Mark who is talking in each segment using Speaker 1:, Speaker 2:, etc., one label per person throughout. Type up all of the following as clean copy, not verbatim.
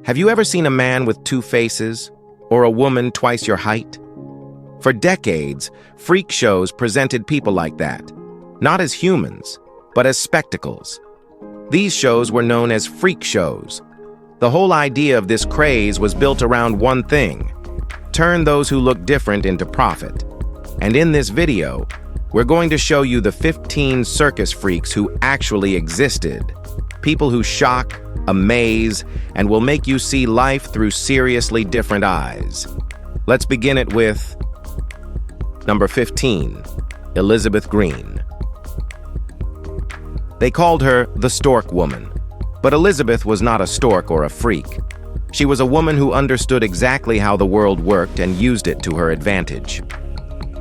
Speaker 1: Have you ever seen a man with two faces, or a woman twice your height? For decades, freak shows presented people like that, not as humans, but as spectacles. These shows were known as freak shows. The whole idea of this craze was built around one thing: turn those who look different into profit. And in this video, we're going to show you the 15 circus freaks who actually existed. People who shock, amaze, and will make you see life through seriously different eyes. Let's begin it with number 15, Elizabeth Green. They called her the Stork Woman, but Elizabeth was not a stork or a freak. She was a woman who understood exactly how the world worked and used it to her advantage.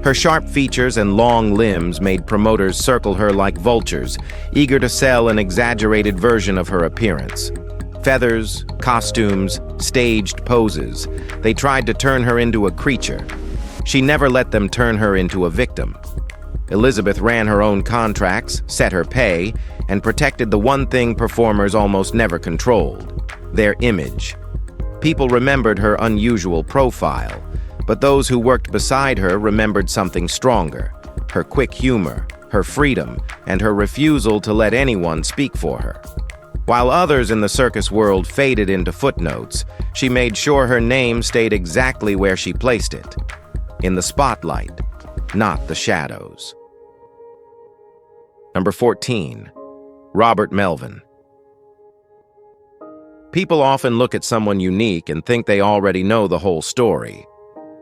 Speaker 1: Her sharp features and long limbs made promoters circle her like vultures, eager to sell an exaggerated version of her appearance. Feathers, costumes, staged poses. They tried to turn her into a creature. She never let them turn her into a victim. Elizabeth ran her own contracts, set her pay, and protected the one thing performers almost never controlled: their image. People remembered her unusual profile, but those who worked beside her remembered something stronger: her quick humor, her freedom, and her refusal to let anyone speak for her. While others in the circus world faded into footnotes, she made sure her name stayed exactly where she placed it: in the spotlight, not the shadows. Number 14, Robert Melvin. People often look at someone unique and think they already know the whole story.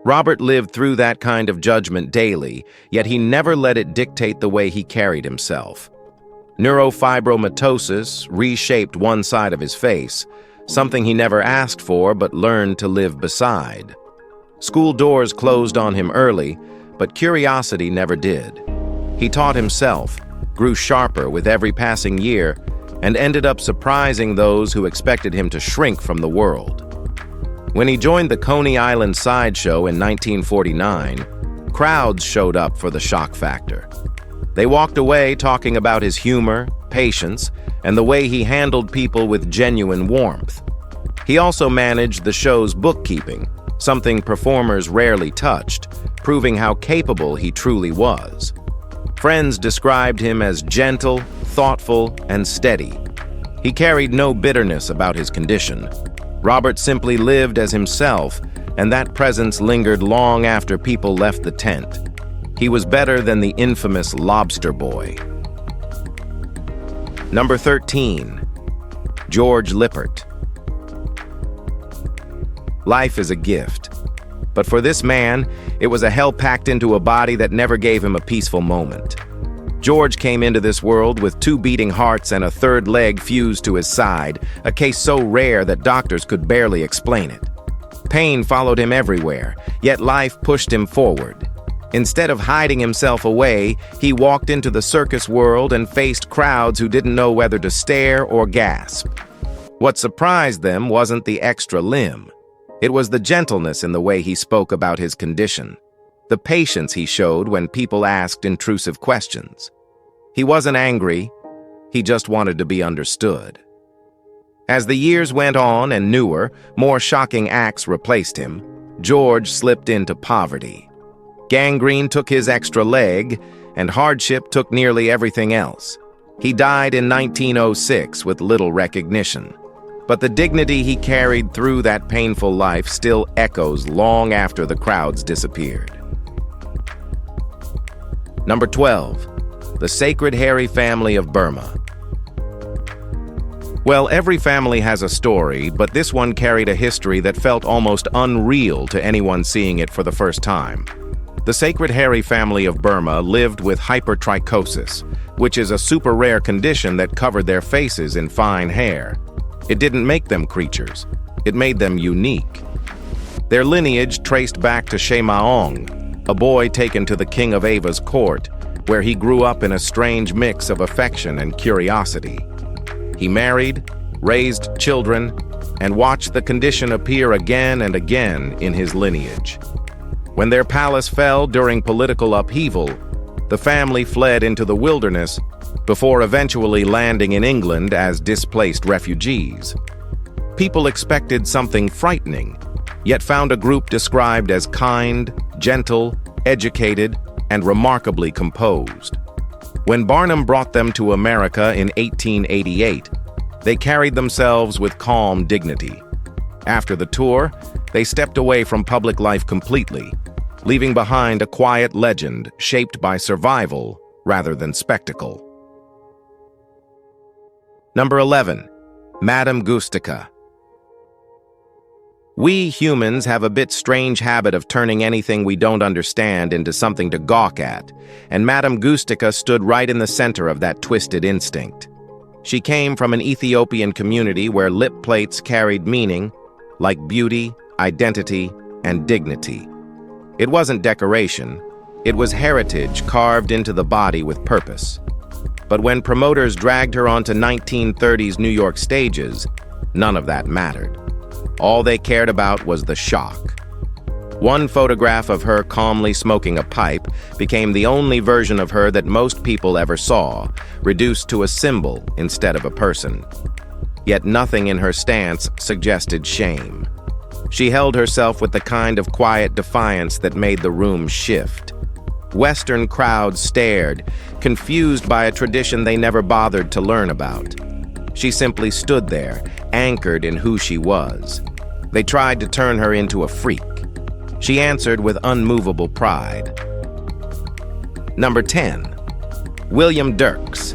Speaker 1: Robert lived through that kind of judgment daily, yet he never let it dictate the way he carried himself. Neurofibromatosis reshaped one side of his face, something he never asked for but learned to live beside. School doors closed on him early, but curiosity never did. He taught himself, grew sharper with every passing year, and ended up surprising those who expected him to shrink from the world. When he joined the Coney Island sideshow in 1949, crowds showed up for the shock factor. They walked away talking about his humor, patience, and the way he handled people with genuine warmth. He also managed the show's bookkeeping, something performers rarely touched, proving how capable he truly was. Friends described him as gentle, thoughtful, and steady. He carried no bitterness about his condition. Robert simply lived as himself, and that presence lingered long after people left the tent. He was better than the infamous Lobster Boy. Number 13, George Lippert. Life is a gift, but for this man, it was a hell packed into a body that never gave him a peaceful moment. George came into this world with 2 beating hearts and a third leg fused to his side, a case so rare that doctors could barely explain it. Pain followed him everywhere, yet life pushed him forward. Instead of hiding himself away, he walked into the circus world and faced crowds who didn't know whether to stare or gasp. What surprised them wasn't the extra limb. It was the gentleness in the way he spoke about his condition, the patience he showed when people asked intrusive questions. He wasn't angry, he just wanted to be understood. As the years went on and newer, more shocking acts replaced him, George slipped into poverty. Gangrene took his extra leg, and hardship took nearly everything else. He died in 1906 with little recognition. But the dignity he carried through that painful life still echoes long after the crowds disappeared. Number 12, the Sacred Hairy Family of Burma. Well, every family has a story, but this one carried a history that felt almost unreal to anyone seeing it for the first time. The Sacred Hairy Family of Burma lived with hypertrichosis, which is a super rare condition that covered their faces in fine hair. It didn't make them creatures, it made them unique. Their lineage traced back to Shemaong, a boy taken to the King of Ava's court, where he grew up in a strange mix of affection and curiosity. He married, raised children, and watched the condition appear again and again in his lineage. When their palace fell during political upheaval, the family fled into the wilderness before eventually landing in England as displaced refugees. People expected something frightening, yet found a group described as kind, gentle, educated, and remarkably composed. When Barnum brought them to America in 1888, they carried themselves with calm dignity. After the tour, they stepped away from public life completely, leaving behind a quiet legend shaped by survival rather than spectacle. Number 11. Madame Goustica. We humans have a bit strange habit of turning anything we don't understand into something to gawk at, and Madame Goustica stood right in the center of that twisted instinct. She came from an Ethiopian community where lip plates carried meaning, like beauty, identity, and dignity. It wasn't decoration, it was heritage carved into the body with purpose. But when promoters dragged her onto 1930s New York stages, none of that mattered. All they cared about was the shock. One photograph of her calmly smoking a pipe became the only version of her that most people ever saw, reduced to a symbol instead of a person. Yet nothing in her stance suggested shame. She held herself with the kind of quiet defiance that made the room shift. Western crowds stared, confused by a tradition they never bothered to learn about. She simply stood there, anchored in who she was. They tried to turn her into a freak. She answered with unmovable pride. Number 10. William Dirks.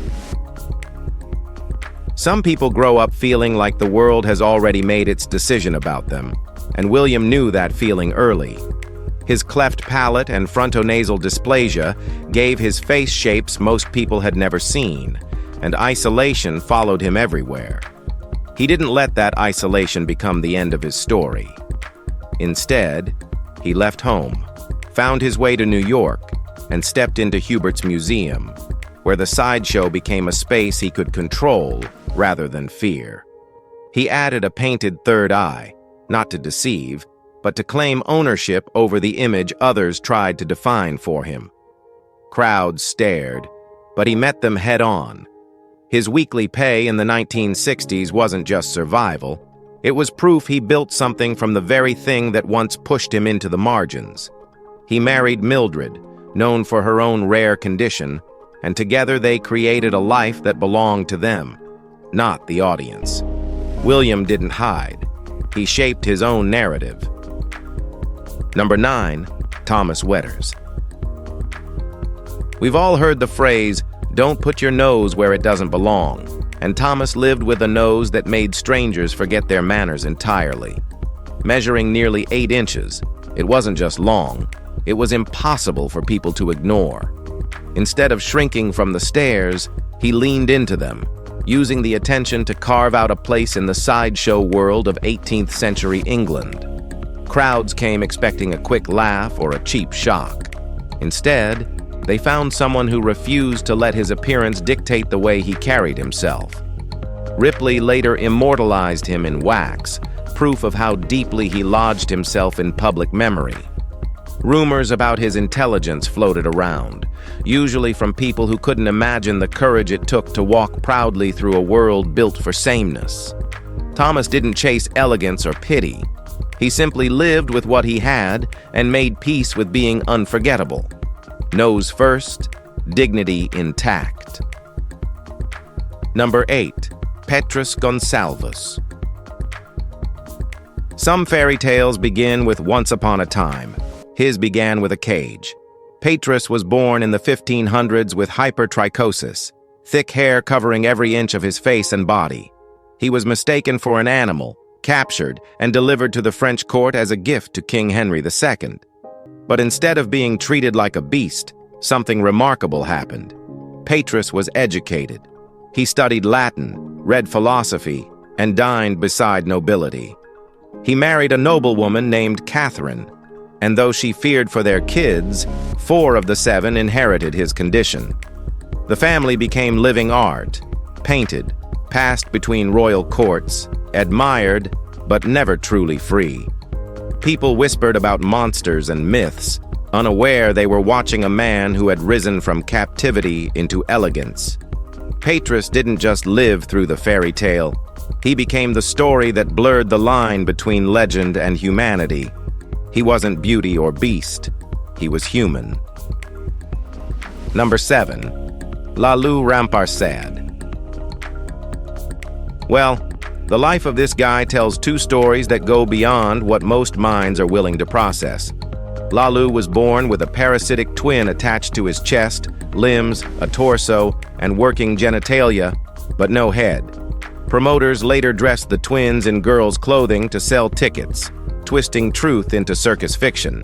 Speaker 1: Some people grow up feeling like the world has already made its decision about them, and William knew that feeling early. His cleft palate and frontonasal dysplasia gave his face shapes most people had never seen, and isolation followed him everywhere. He didn't let that isolation become the end of his story. Instead, he left home, found his way to New York, and stepped into Hubert's Museum, where the sideshow became a space he could control rather than fear. He added a painted third eye, not to deceive, but to claim ownership over the image others tried to define for him. Crowds stared, but he met them head-on. His weekly pay in the 1960s wasn't just survival. It was proof he built something from the very thing that once pushed him into the margins. He married Mildred, known for her own rare condition, and together they created a life that belonged to them, not the audience. William didn't hide. He shaped his own narrative. Number 9. Thomas Wetters. We've all heard the phrase, "Don't put your nose where it doesn't belong," and Thomas lived with a nose that made strangers forget their manners entirely. Measuring nearly 8 inches, it wasn't just long, it was impossible for people to ignore. Instead of shrinking from the stares, he leaned into them, using the attention to carve out a place in the sideshow world of 18th century England. Crowds came expecting a quick laugh or a cheap shock. Instead, they found someone who refused to let his appearance dictate the way he carried himself. Ripley later immortalized him in wax, proof of how deeply he lodged himself in public memory. Rumors about his intelligence floated around, usually from people who couldn't imagine the courage it took to walk proudly through a world built for sameness. Thomas didn't chase elegance or pity. He simply lived with what he had and made peace with being unforgettable. Nose first, dignity intact. Number 8. Petrus Gonsalves. Some fairy tales begin with once upon a time. His began with a cage. Petrus was born in the 1500s with hypertrichosis, thick hair covering every inch of his face and body. He was mistaken for an animal, captured, and delivered to the French court as a gift to King Henry II. But instead of being treated like a beast, something remarkable happened. Petrus was educated. He studied Latin, read philosophy, and dined beside nobility. He married a noblewoman named Catherine, and though she feared for their kids, 4 of the 7 inherited his condition. The family became living art, painted, passed between royal courts, admired, but never truly free. People whispered about monsters and myths, unaware they were watching a man who had risen from captivity into elegance. Petrus didn't just live through the fairy tale, He became the story that blurred the line between legend and humanity. He wasn't beauty or beast. He was human. Number 7. Lalou Rampersad. Well, the life of this guy tells two stories that go beyond what most minds are willing to process. Lalou was born with a parasitic twin attached to his chest, limbs, a torso, and working genitalia, but no head. Promoters later dressed the twins in girls' clothing to sell tickets, twisting truth into circus fiction.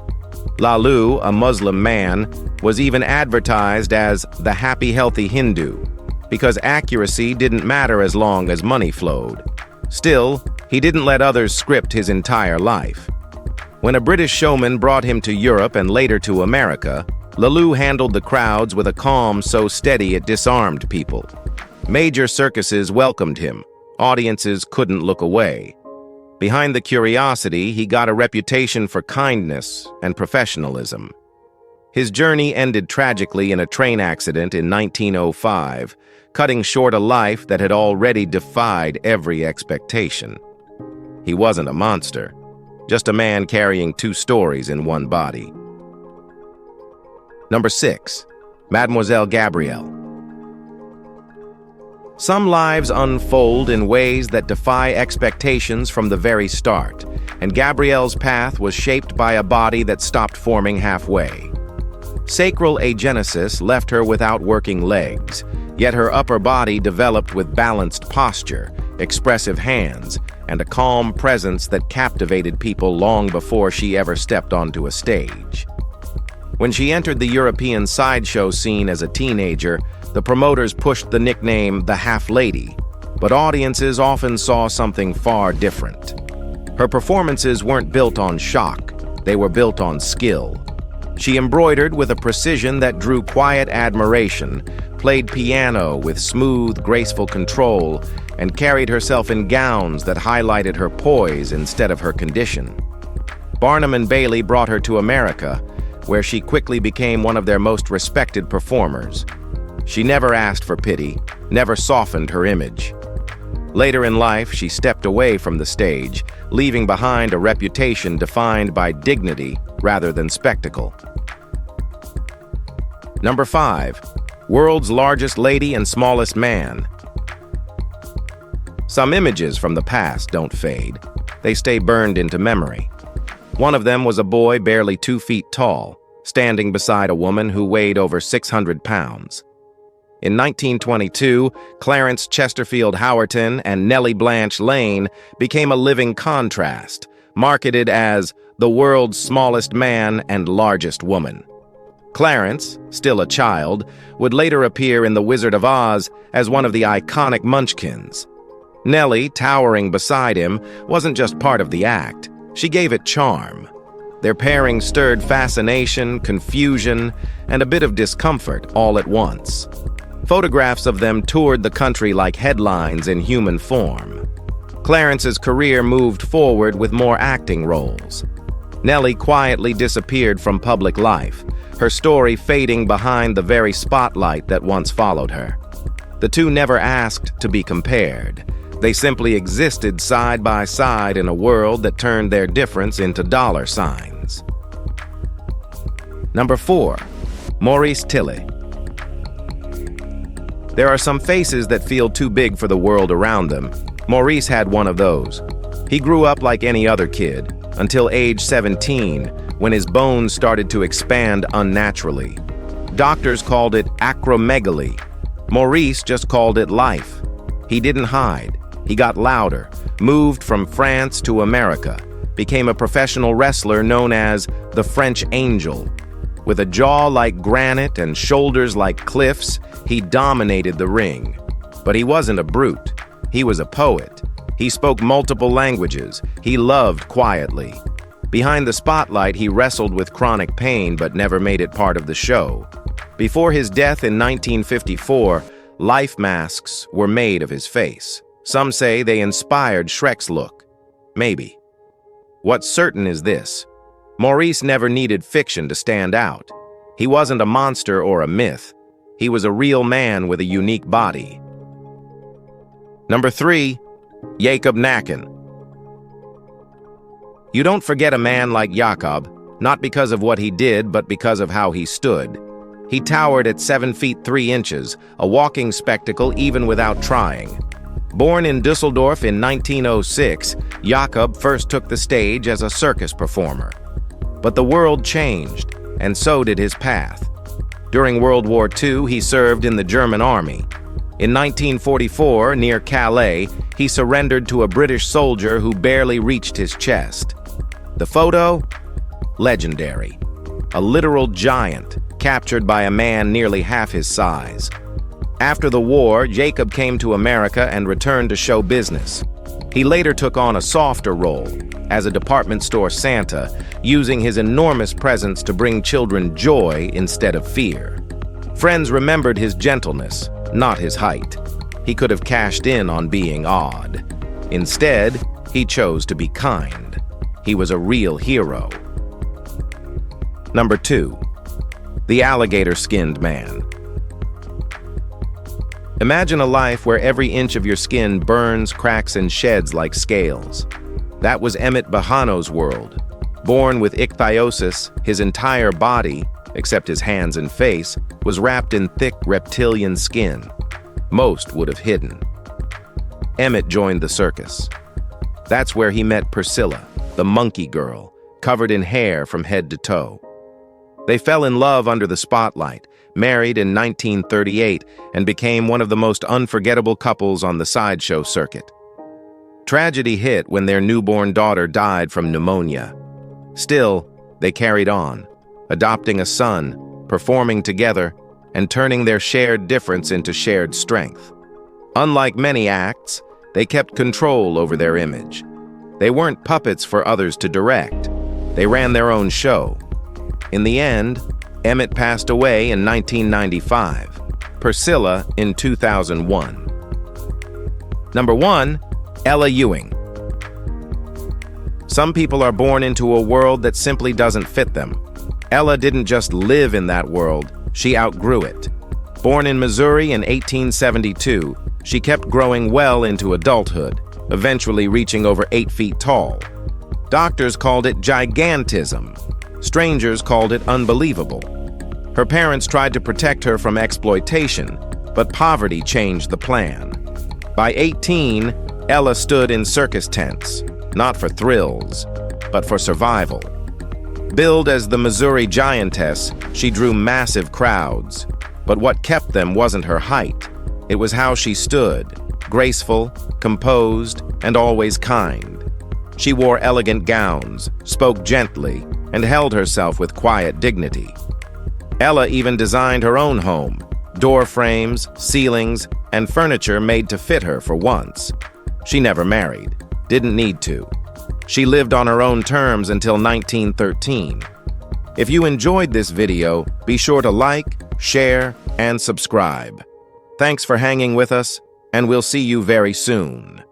Speaker 1: Lalou, a Muslim man, was even advertised as the happy, healthy Hindu, because accuracy didn't matter as long as money flowed. Still, he didn't let others script his entire life. When a British showman brought him to Europe and later to America, Lalou handled the crowds with a calm so steady it disarmed people. Major circuses welcomed him. Audiences couldn't look away. Behind the curiosity, he got a reputation for kindness and professionalism. His journey ended tragically in a train accident in 1905, cutting short a life that had already defied every expectation. He wasn't a monster, just a man carrying two stories in one body. Number 6. Mademoiselle Gabrielle. Some lives unfold in ways that defy expectations from the very start, and Gabrielle's path was shaped by a body that stopped forming halfway. Sacral agenesis left her without working legs, yet her upper body developed with balanced posture, expressive hands, and a calm presence that captivated people long before she ever stepped onto a stage. When she entered the European sideshow scene as a teenager, the promoters pushed the nickname the Half Lady, but audiences often saw something far different. Her performances weren't built on shock, they were built on skill. She embroidered with a precision that drew quiet admiration, played piano with smooth, graceful control, and carried herself in gowns that highlighted her poise instead of her condition. Barnum and Bailey brought her to America, where she quickly became one of their most respected performers. She never asked for pity, never softened her image. Later in life, she stepped away from the stage, leaving behind a reputation defined by dignity rather than spectacle. Number 5. World's largest lady and smallest man. Some images from the past don't fade. They stay burned into memory. One of them was a boy barely 2 feet tall, standing beside a woman who weighed over 600 pounds. In 1922, Clarence Chesterfield Howerton and Nellie Blanche Lane became a living contrast, marketed as the world's smallest man and largest woman. Clarence, still a child, would later appear in The Wizard of Oz as one of the iconic Munchkins. Nellie, towering beside him, wasn't just part of the act. She gave it charm. Their pairing stirred fascination, confusion, and a bit of discomfort all at once. Photographs of them toured the country like headlines in human form. Clarence's career moved forward with more acting roles. Nellie quietly disappeared from public life, her story fading behind the very spotlight that once followed her. The two never asked to be compared. They simply existed side by side in a world that turned their difference into dollar signs. Number 4. Maurice Tilly. There are some faces that feel too big for the world around them. Maurice had one of those. He grew up like any other kid, until age 17, when his bones started to expand unnaturally. Doctors called it acromegaly. Maurice just called it life. He didn't hide. He got louder, moved from France to America, became a professional wrestler known as the French Angel. With a jaw like granite and shoulders like cliffs, he dominated the ring. But he wasn't a brute. He was a poet. He spoke multiple languages. He loved quietly. Behind the spotlight, he wrestled with chronic pain but never made it part of the show. Before his death in 1954, life masks were made of his face. Some say they inspired Shrek's look. Maybe. What's certain is this: Maurice never needed fiction to stand out. He wasn't a monster or a myth. He was a real man with a unique body. Number 3. Jacob Nacken. You don't forget a man like Jacob, not because of what he did, but because of how he stood. He towered at 7 feet 3 inches, a walking spectacle even without trying. Born in Düsseldorf in 1906, Jacob first took the stage as a circus performer. But the world changed, and so did his path. During World War II, he served in the German army. In 1944, near Calais, he surrendered to a British soldier who barely reached his chest. The photo? Legendary. A literal giant, captured by a man nearly half his size. After the war, Jacob came to America and returned to show business. He later took on a softer role as a department store Santa, using his enormous presence to bring children joy instead of fear. Friends remembered his gentleness, not his height. He could have cashed in on being odd. Instead, he chose to be kind. He was a real hero. Number 2. The alligator-skinned man. Imagine a life where every inch of your skin burns, cracks, and sheds like scales. That was Emmett Bahano's world. Born with ichthyosis, his entire body, except his hands and face, was wrapped in thick reptilian skin. Most would have hidden. Emmett joined the circus. That's where he met Priscilla, the monkey girl, covered in hair from head to toe. They fell in love under the spotlight, married in 1938, and became one of the most unforgettable couples on the sideshow circuit. Tragedy hit when their newborn daughter died from pneumonia. Still, they carried on, adopting a son, performing together, and turning their shared difference into shared strength. Unlike many acts, they kept control over their image. They weren't puppets for others to direct. They ran their own show. In the end, Emmett passed away in 1995, Priscilla in 2001. Number 1, Ella Ewing. Some people are born into a world that simply doesn't fit them. Ella didn't just live in that world, she outgrew it. Born in Missouri in 1872, she kept growing well into adulthood, eventually reaching over 8 feet tall. Doctors called it gigantism. Strangers called it unbelievable. Her parents tried to protect her from exploitation, but poverty changed the plan. By 18, Ella stood in circus tents, not for thrills, but for survival. Billed as the Missouri Giantess, she drew massive crowds. But what kept them wasn't her height. It was how she stood, graceful, composed, and always kind. She wore elegant gowns, spoke gently, and held herself with quiet dignity. Ella even designed her own home, door frames, ceilings, and furniture made to fit her for once. She never married, didn't need to. She lived on her own terms until 1913. If you enjoyed this video, be sure to like, share, and subscribe. Thanks for hanging with us, and we'll see you very soon.